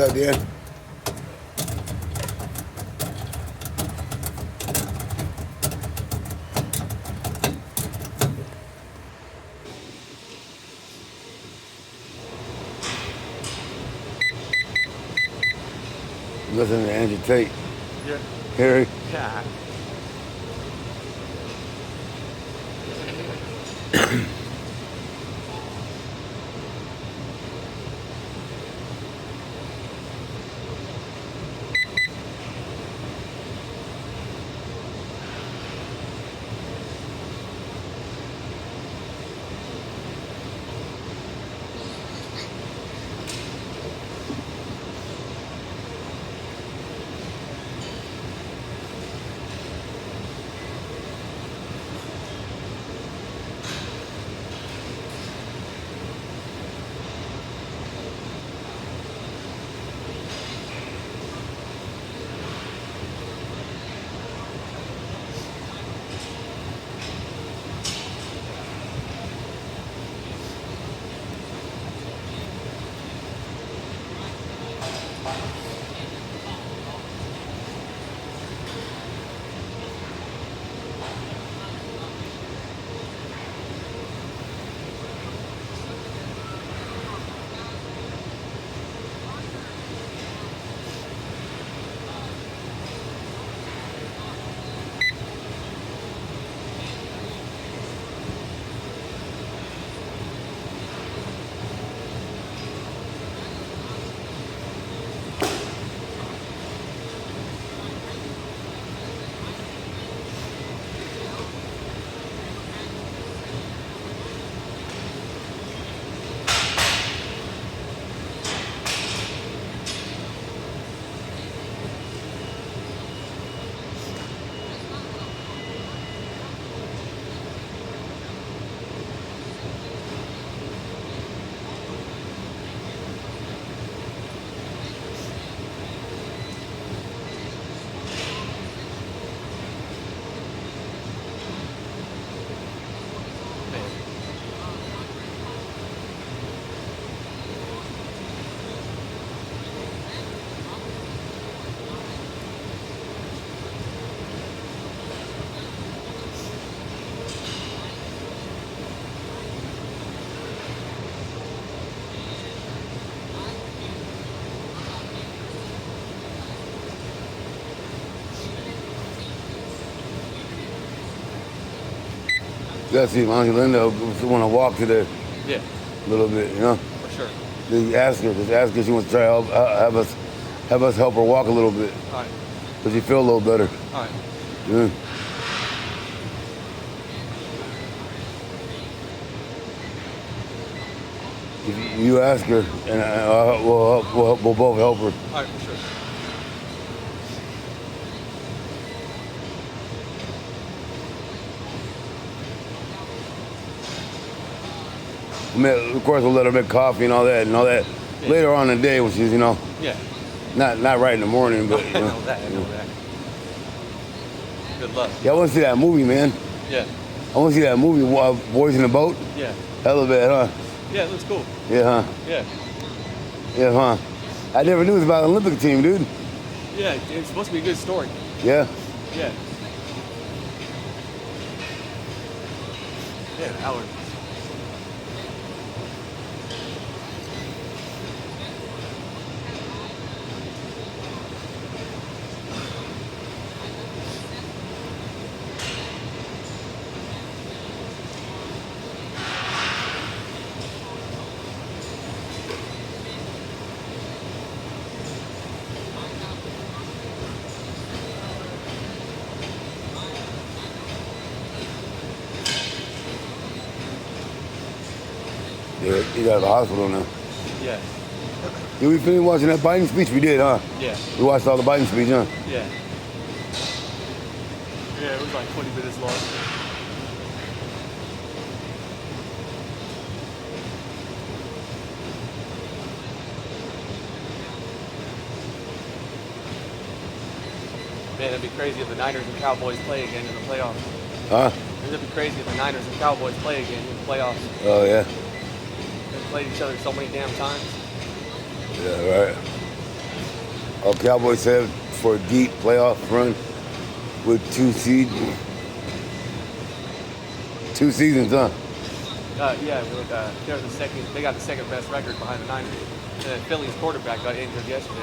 up, Dan? Listen to Andrew Tate. Yeah. Harry. Yeah. You gotta see if Auntie Linda want to walk to there Yeah. a little bit, you know? For sure. Then ask her. Just ask her if she wants to try to have us help her walk a little bit. All right. So she feel a little better. All right. Yeah. If you ask her, and we'll both help her. All right. For sure. I mean, of course, we'll let her make coffee and all that Yeah. later on in the day when she's, Yeah. not right in the morning, but I know that. I know that. Good luck. Yeah, I want to see that movie, man. Yeah. I want to see that movie, Boys in the Boat. Yeah. Hella bad, huh? Yeah. It looks cool. Yeah, huh? Yeah. Yeah, huh? I never knew it was about an Olympic team, dude. Yeah. It's supposed to be a good story. Yeah. Yeah. Yeah. Howard. Yeah, he's at the hospital now. Yeah. Did we finish watching that Biden speech? We did, huh? Yeah. We watched all the Biden speech, huh? Yeah. Yeah. It was like 20 minutes long. Man, it'd be crazy if the Niners and Cowboys play again in the playoffs. Huh? It'd be crazy if the Niners and Cowboys play again in the playoffs. Oh, yeah. They've played each other so many damn times. Yeah, right. Cowboys set for a deep playoff run with two seasons, huh? Yeah, they're the second. They got the second best record behind the Niners. And then Philly's quarterback got injured yesterday.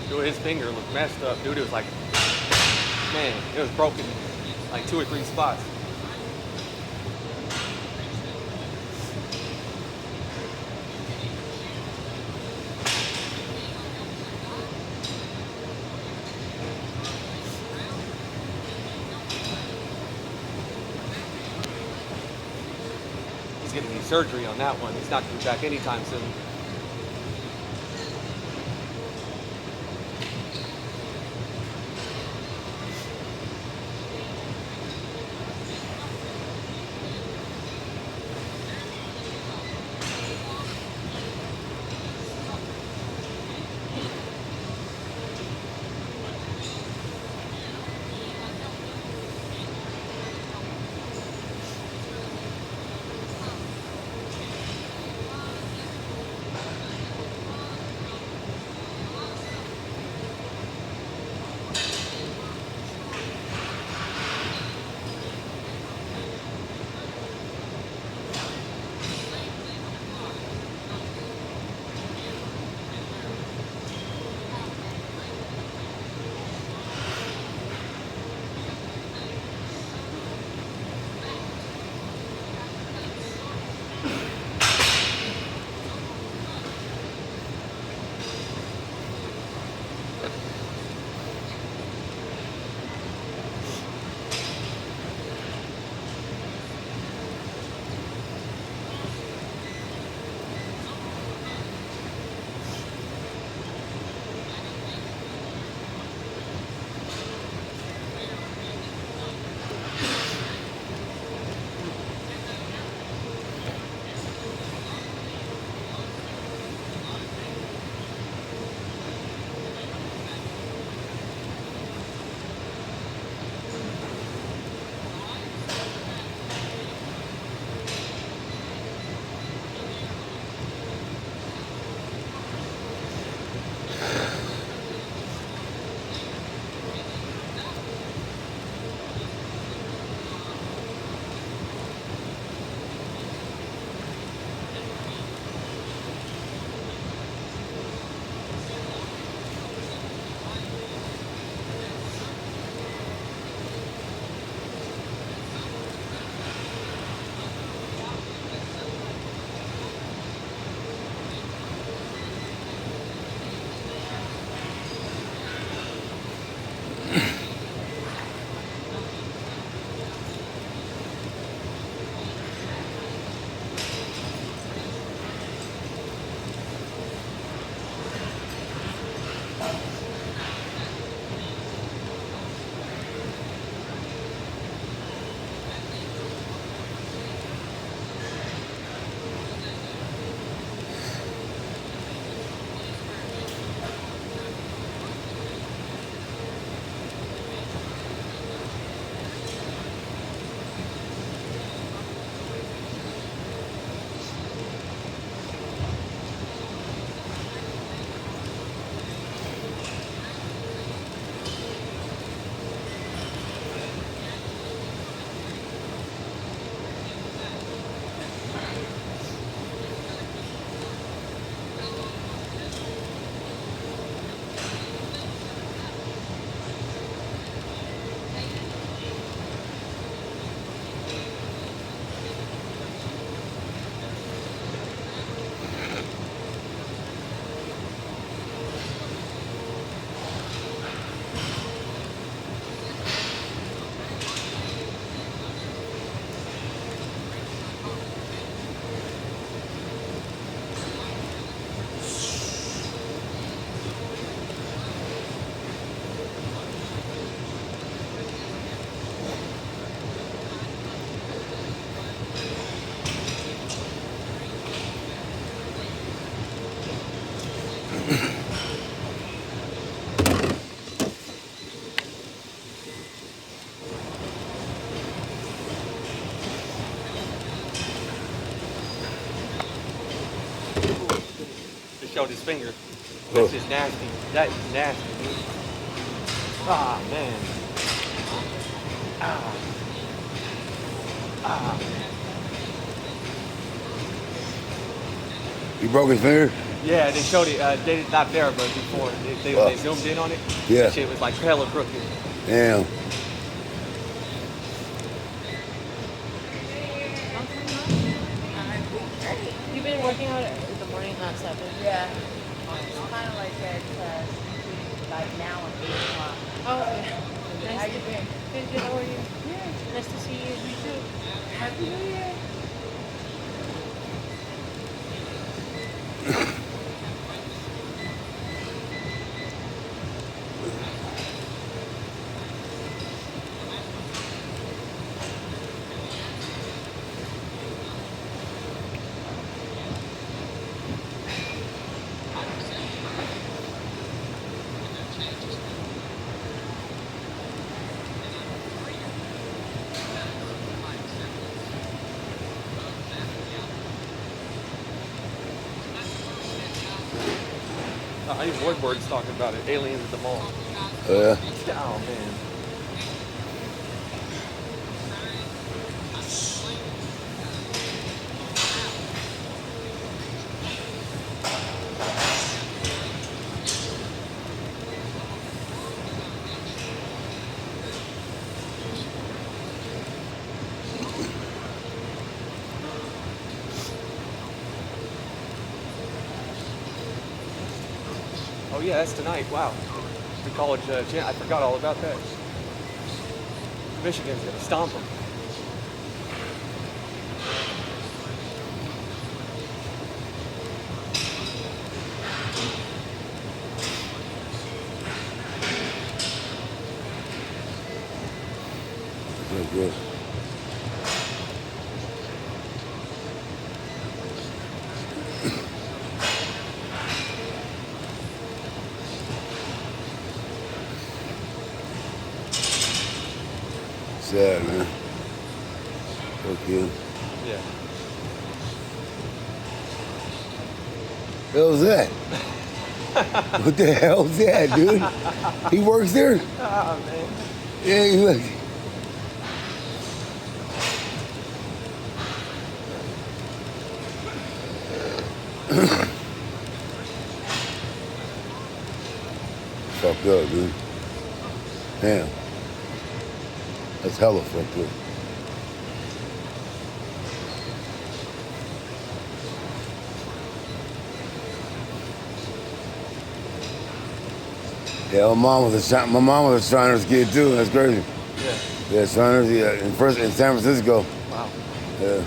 Dude, his finger looked messed up, dude. It was like, man, it was broken, like 2 or 3 spots. He's gonna need surgery on that one. He's not gonna be back anytime soon. Showed his finger. That's just nasty. That is nasty, dude. Ah, man. Ah. Ah. He broke his finger? Yeah, they showed it. They did not there, but before they zoomed in on it. Yeah. That shit was like hella crooked. Damn. You've been working out in the morning at 7? Yeah. It's kind of like that like now at 8 o'clock. Oh, okay. How you been? Good, good. How are you? Yeah. Nice to see you. Me too. Happy New Year. I think Woodward's talking about it. Aliens at the mall. Yeah. Oh, man. Oh, yeah, that's tonight. Wow. The college I forgot all about that. Michigan's going to stomp them. Good, good. Sad, man. Okay. Yeah. Hell's that? What the hell's that, dude? He works there? Ah, man. Yeah, he look. Fucked up, dude. Damn. That's hella fucked up. Yeah, my mom was a Shriners kid too. That's crazy. Yeah. Yeah, Shriners. Yeah, in San Francisco. Wow. Yeah.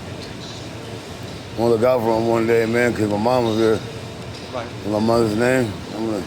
I'm gonna look out for him one day, man, because my mom was there. Right. In my mother's name. I'm gonna.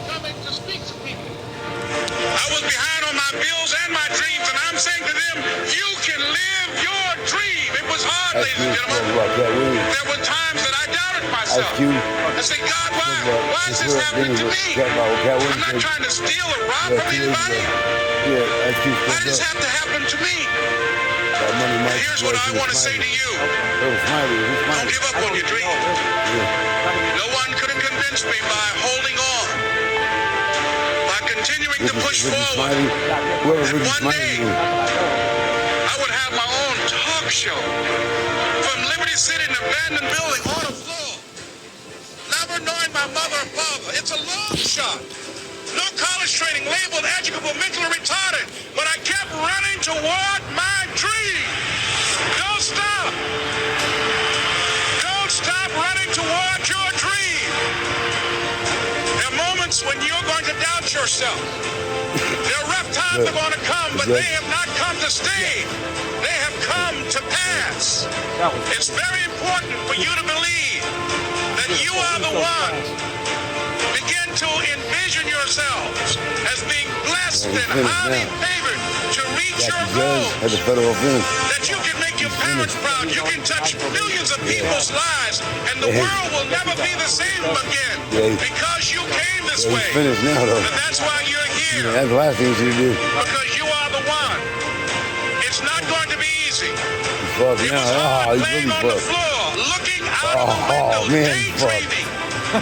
coming to speak to people. I was behind on my bills and my dreams, and I'm saying to them, you can live your dream. It was hard, ladies and gentlemen. There were times that I doubted myself. I said, God, why is this happening to me? I'm not trying to steal or rob from anybody. Why does this have to happen to me? Here's what I want to say to you. Don't give up on your dream. No one could have convinced me by holding on, by continuing to push forward. And one day, I would have my own talk show from Liberty City, an abandoned building on the floor. Never knowing my mother or father. It's a long shot. No college training, labeled educable, mentally retarded. But I kept running toward my dream. Don't stop. Don't stop running toward your dream. There are moments when you're going to doubt yourself. There are rough times that are going to come, but they have not come to stay. They have come to pass. It's very important for you to believe that you are the one. Begin to envision yourselves as being blessed and highly favored to reach your goals. That you can make your parents proud. You can touch millions of people's lives, and the world will never be the same again because you came this way. And that's why you're here. That's the last thing you should do. Because you are the one. It's not going to be easy. Fuck It now. was hard laying on the Fucked. floor, looking out of the window, daydreaming,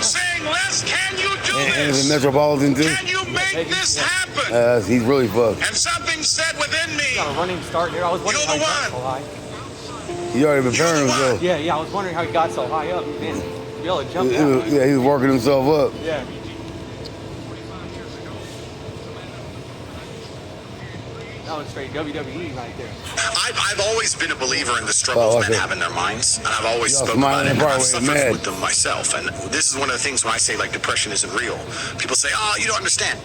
saying, Les, can you do And it's a this? metropolitan too. Can you make this happen? He's really fucked. And something said within me, Got a running start here. I was wondering You're how the he got so high. He already preparing himself. Yeah, I was wondering how he got so high up. Man, to be able to jump down. Yeah, he was working himself up. Yeah. That was straight WWE right there. I've always been a believer in the struggles men have in their minds, and I've always Y'all spoken about smiling it, and Broadway, I've suffered mad. with them myself. And this is one of the things when I say like depression isn't real. People say, "Oh, you don't understand."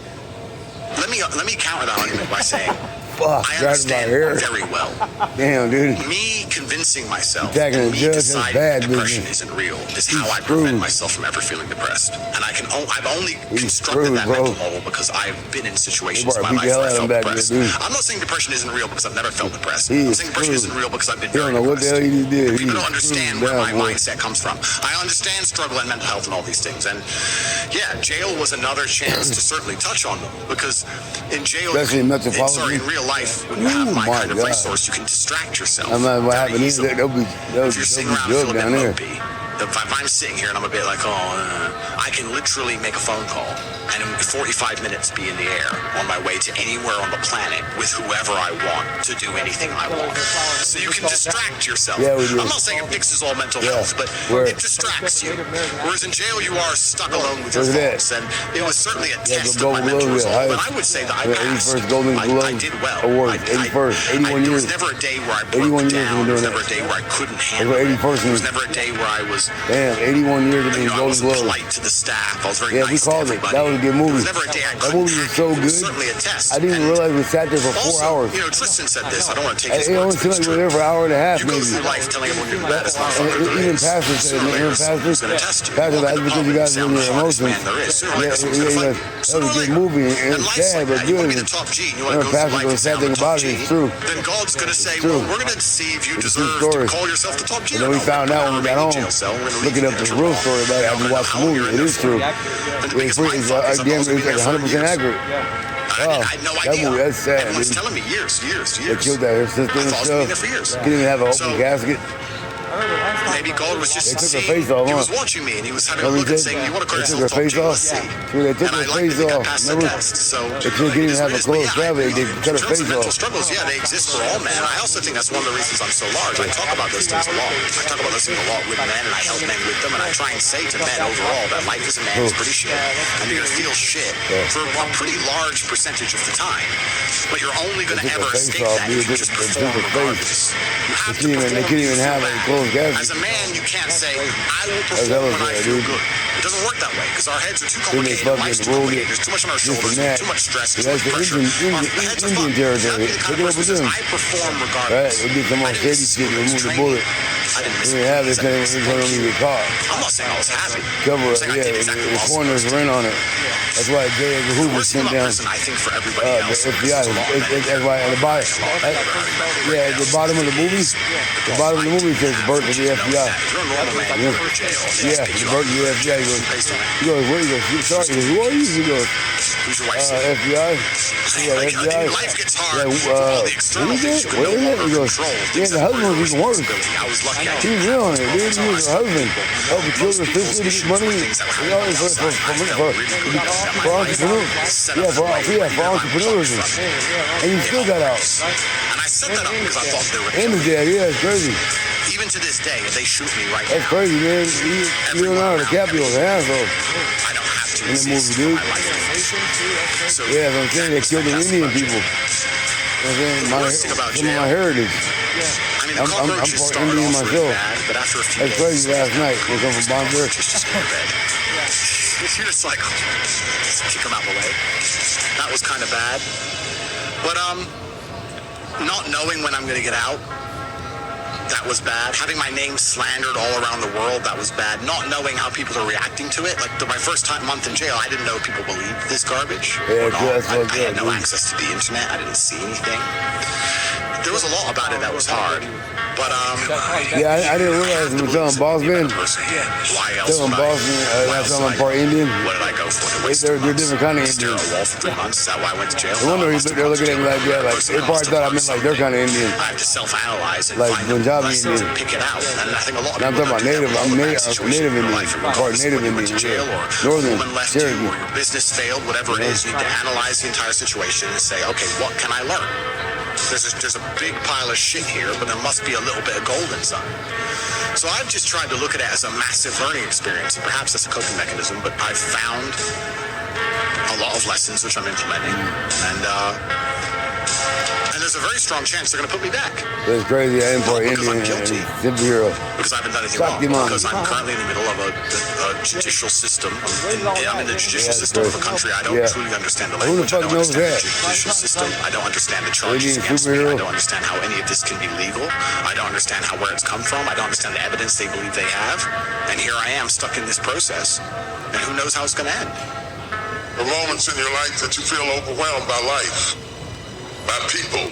Let me counter that argument by saying, Fuck, I right understand about here. very well. Damn, dude. Me convincing myself Attacking and a me judge is deciding bad that depression business. isn't real is He's how I screwed. prevent myself from ever feeling depressed. And I've only He's constructed screwed, that bro. mental model because I've been in situations They in my beat the life hell where I out of him felt back there, depressed. dude. I'm not saying depression isn't real because I've never felt depressed. He I'm is saying depression screwed. isn't real because I've been He very don't know what the hell depressed. he did. People He's don't understand screwed where my down, boy. mindset comes from. I understand struggle and mental health and all these things. And yeah, jail was another chance to certainly touch on them because in jail, Especially in metropolitan. in real life, when you have my my kind of God. resource, you can distract yourself. I'm not what very happened. easily. They'll be If you're sitting around good feeling a down bit there. mopey, if I'm sitting here and I'm a bit like, I can literally make a phone call and in 45 minutes be in the air on my way to anywhere on the planet with whoever I want to do anything I want. So you can distract yourself. Yeah, we do. I'm not saying it fixes all mental Yeah. health, but Where? it distracts you. Whereas in jail, you are stuck alone with your Look at that. thoughts. And it was certainly a Yeah, test the of my Golden mental Globe, resolve. yeah, But I would say that I the passed. 81st Golden I Globe did well. Award, 81st, 81 There was years. never a day where I 81 broke years down. we've been There was doing never a that. day where I couldn't That's handle what it. 81st There was means. never a day where I was, Damn, 81 years of being I Golden wasn't Globe. polite to the staff. I was very Yeah, we nice to called it. everybody. That was a good There movie. was never a day I That couldn't movie was hack so it. It was good. certainly a test. I didn't And realize we sat there for 4 also, hours. You know, Tristan said this. I don't want to take his It words, only but seemed it's like we were true. there for an hour and a half, You go maybe. through life telling everyone you're the baddest motherfucker And there even is. Pastor said, Sooner or even later, Pastor, someone's gonna test you. Pastor, Look that's at because you Bobby, guys sound were the your hardest emotions. man there is. Sooner or Yeah, later, someone's gonna fight you. that Sooner was or a good later. movie. And It's life's sad, like but that. You want to be good. the top G, and you When want to go Pastor through life was and sound saying the top about it, G, it's true. then God's going to say, true. well, we're going to see if you It's a true deserve story. to call yourself the top G. And then we found out when we got home, looking up the real story about it after we watched the movie. It is true. It's pretty, it's like 100% accurate. I had no that idea. movie, that's sad, Everyone's dude. telling me years. They killed that her sister I and thought it was been there stuff. for years. Didn't even have an open So- casket. I remember last time. Maybe God was just They took her seeing, face off, he huh? was watching me and he was having a Remember look and they saying, you want to call took her yourself top face G? off? Let's see. Yeah, they took And I her like face that they got off. past the Remember? test. So They couldn't it even is have what a it is. But closed yeah, cavity. They cut her in terms of face mental off. struggles, yeah, they exist for all men. I also think that's one of the reasons I'm so large. I talk about those things a lot. I talk about those things a lot with men, and I help men with them, and I try and say to men overall that life as a man is pretty shit, and you're gonna feel shit for a pretty large percentage of the time. But you're only gonna They took ever her face escape off, that dude. if you They just took her perform face. regardless. You have to They perform couldn't even so have a bad. closed casket. As a man, you can't say, I will perform when I feel good. It doesn't work that way because our heads are too complicated. Life's too complicated. There's too much on our shoulders. Too much stress. Too much pressure. Our heads are fucked. Now, the kind of person says, I perform regardless. Right, we did some more shady shit, remove the bullet. I didn't miss We didn't have it because we don't even get caught. I'm not saying I was happy. Cover I'm it, saying I yeah, did exactly the what I was corners supposed to ran do. on it. That's why J. Edgar The Hoover worst thing sent about down prison, I think, for everybody the else, FBI. That's why at the bottom, yeah, at the bottom of the movie, the bottom of the movie says birth to the FBI. If you're a normal man, you go to jail. Yeah, the birth to the FBI. He goes, where? He goes, sorry. He goes, who are you? He goes, Who's your wife? FBI. Yeah, Like, FBI. life gets hard. Yeah, all the external what is things it? you can What no is it? longer He goes, control. yeah, Things the that husband were was even worse. responsibility. I was lucky. I He's real on it, dude. He was a husband. Helping children, 15 to get money. You know, for entrepreneurs. Yeah, for entrepreneurs. And you still got out. And I set that up because I thought they were And his dad, yeah, it's crazy. even to this day, if they shoot me right That's now, crazy, man. Leonardo DiCaprio was an asshole. I don't have to In the exist movie, dude. for my life. So, Yeah, that's what I'm saying. They killed the Indian people. You know what I'm saying? Some of my heritage. I mean, the I'm cockroaches part started Indian off really myself. bad, but after a few That's days, crazy last night. We come from Bonneville. just go to bed. You're just like, just kick them out the way. That was kind of bad. But not knowing when I'm gonna get out, that was bad. Having my name slandered all around the world, that was bad. Not knowing how people are reacting to it. Like my first month in jail, I didn't know people believed this garbage. Yeah, or not. that's what I had no dude. access to the internet. I didn't see anything. There was a lot about it that was hard. But Yeah, I didn't realize we were telling Boss Man. Why else Telling would I? Boss Man, Why I else told would him I'm part Indian. What did I go for? To waste They're 2 months? different kind of Stare at Indians. a wall for 3 months. Is that why I went to jail? I wonder if they're looking at me like that. Like, they probably thought I meant like they're kind of Indian. I have to self-analyze and Like find the Punjabi lessons Indian. and pick it out. And I think a lot of And I'm people talking about don't do native. that. I'm Well, native. bad I'm situations native in your Indian. life, I'm part regardless of native whether you went to Indian. jail or a Northern, woman left you Cherokee. or your business failed, whatever it is, you need to analyze the entire situation and say, okay, what can I learn? There's a big pile of shit here, but there must be a little bit of gold inside. So I've just tried to look at it as a massive learning experience. And perhaps that's a coping mechanism, but I've found a lot of lessons which I'm implementing. And there's a very strong chance they're going to put me back. That's crazy. I am part Because I'm Indian. guilty. Superhero. Because I haven't done anything wrong. Shaktiman. Because I'm currently in the middle of a judicial system. I'm in the judicial system of a country I don't truly understand the Who the language. I fuck don't knows understand that? the judicial system. I don't understand the charges Indian against me. superhero. I don't understand how any of this can be legal. I don't understand where it's come from. I don't understand the evidence they believe they have. And here I am stuck in this process. And who knows how it's going to end. The moments in your life that you feel overwhelmed by life, by people,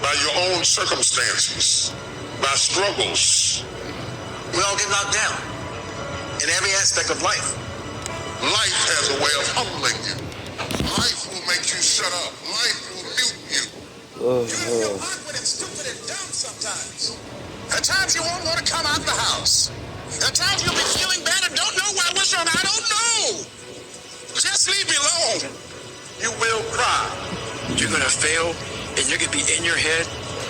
by your own circumstances, by struggles. We all get knocked down in every aspect of life. Life has a way of humbling you. Life will make you shut up. Life will mute you. You feel awkward and stupid and dumb sometimes. There are times you won't want to come out the house. There are times you'll be feeling bad and don't know what's wrong. I don't know. Just leave me alone. You will cry. You're gonna fail, and you're gonna be in your head.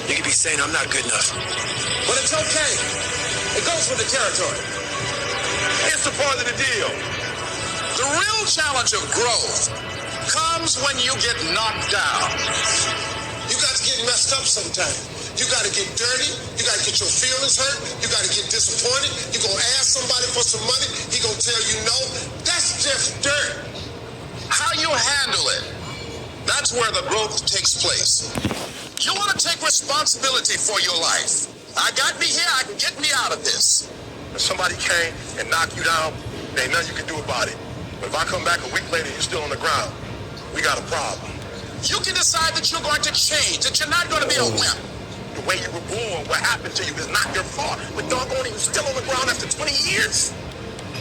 You're gonna be saying, I'm not good enough. But it's okay. It goes with the territory. It's a part of the deal. The real challenge of growth comes when you get knocked down. You got to get messed up sometimes. You got to get dirty. You got to get your feelings hurt. You got to get disappointed. You're going to ask somebody for some money. He going to tell you no. That's just dirt. How you handle it, that's where the growth takes place. You want to take responsibility for your life. I got me here. I can get me out of this. If somebody came and knocked you down, there ain't nothing you can do about it. But if I come back a week later and you're still on the ground, we got a problem. You can decide that you're going to change, that you're not going to be a wimp. The way you were born, what happened to you is not your fault. But doggone it, you're still on the ground after 20 years.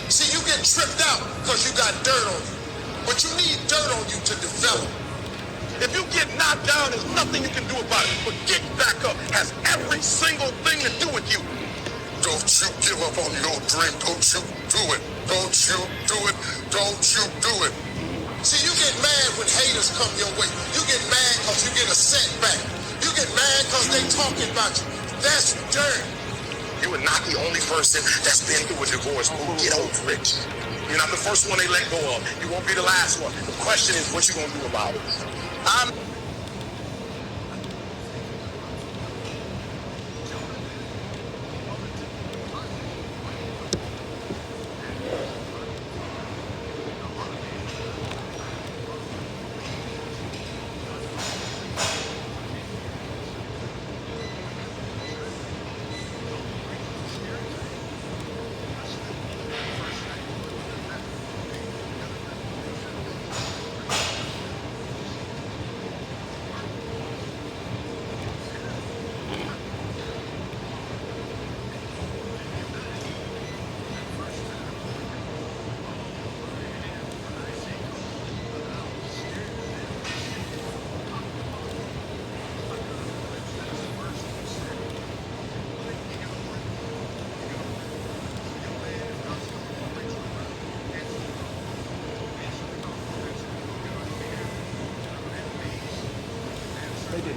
See, you get tripped out because you got dirt on you. But you need dirt on you to develop. If you get knocked down, there's nothing you can do about it. But getting back up has every single thing to do with you. Don't you give up on your dream. Don't you do it. Don't you do it. Don't you do it. See, you get mad when haters come your way. You get mad because you get a setback. You get mad because they talking about you. That's dirt. You are not the only person that's been through a divorce. Get over it. You're not the first one they let go of. You won't be the last one. The question is, what you gonna do about it?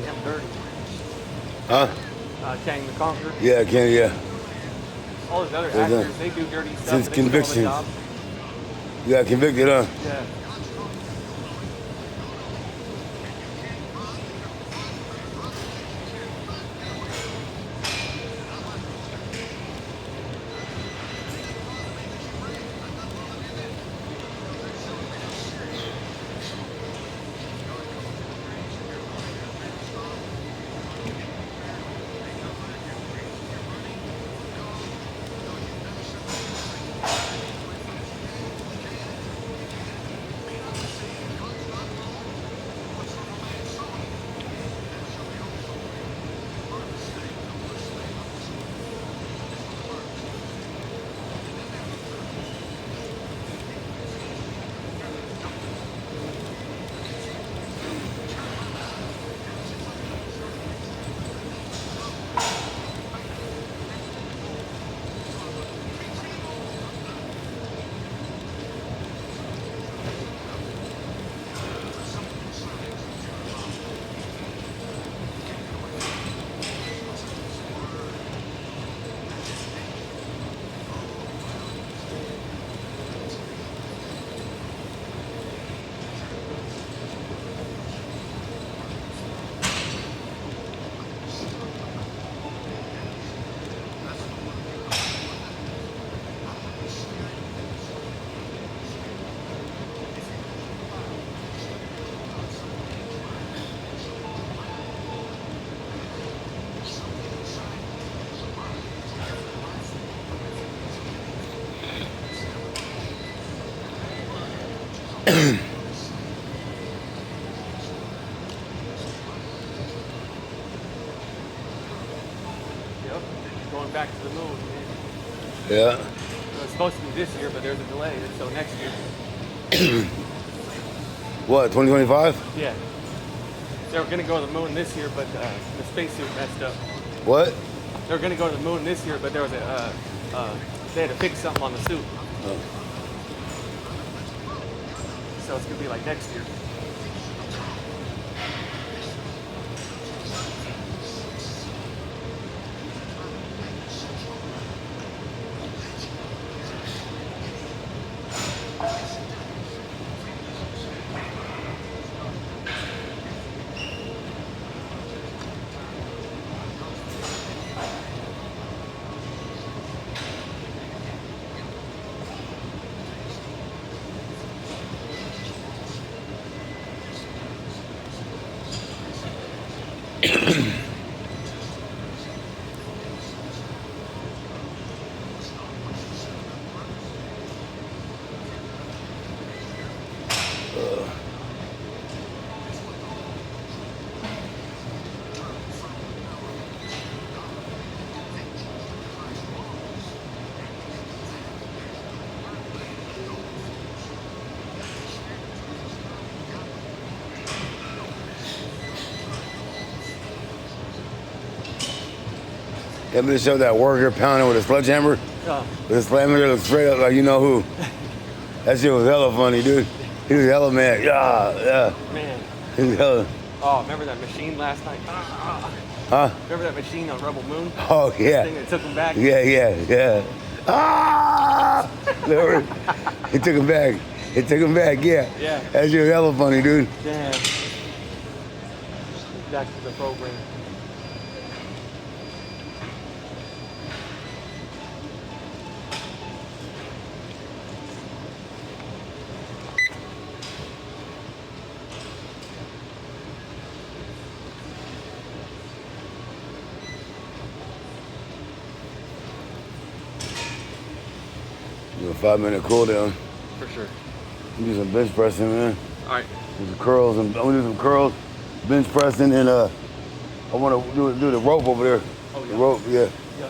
M30. Huh? Kang the Conqueror. Yeah, I can. Yeah. All those other Well done. actors, they do dirty stuff. Since and they do all the convictions. jobs. You got convicted, huh? Yeah. Yep. Going back to the moon. Man. Yeah. It was supposed to be this year, but there's a delay. So next year. What? 2025? Yeah. They were going to go to the moon this year, but the spacesuit messed up. What? They were going to go to the moon this year, but there was they had to fix something on the suit. Oh. So it's going to be like next year. That bitch showed that worker pounding with a sledgehammer. With a sledgehammer looked straight up like you know who. That shit was hella funny, dude. He was hella mad. Yeah. Man. He was hella. Oh, remember that machine last night? Huh? Remember that machine on Rebel Moon? Oh, yeah. Thing that took him back? Yeah. Ah! Remember? It took him back. Yeah. Yeah. That shit was hella funny, dude. Damn. Back to the program. Do a 5-minute cool down. For sure. Do some bench pressing, man. All right. Do some curls. I'm gonna do some curls, bench pressing, and I want to do the rope over there. Oh, yeah. The rope, yeah. Yeah.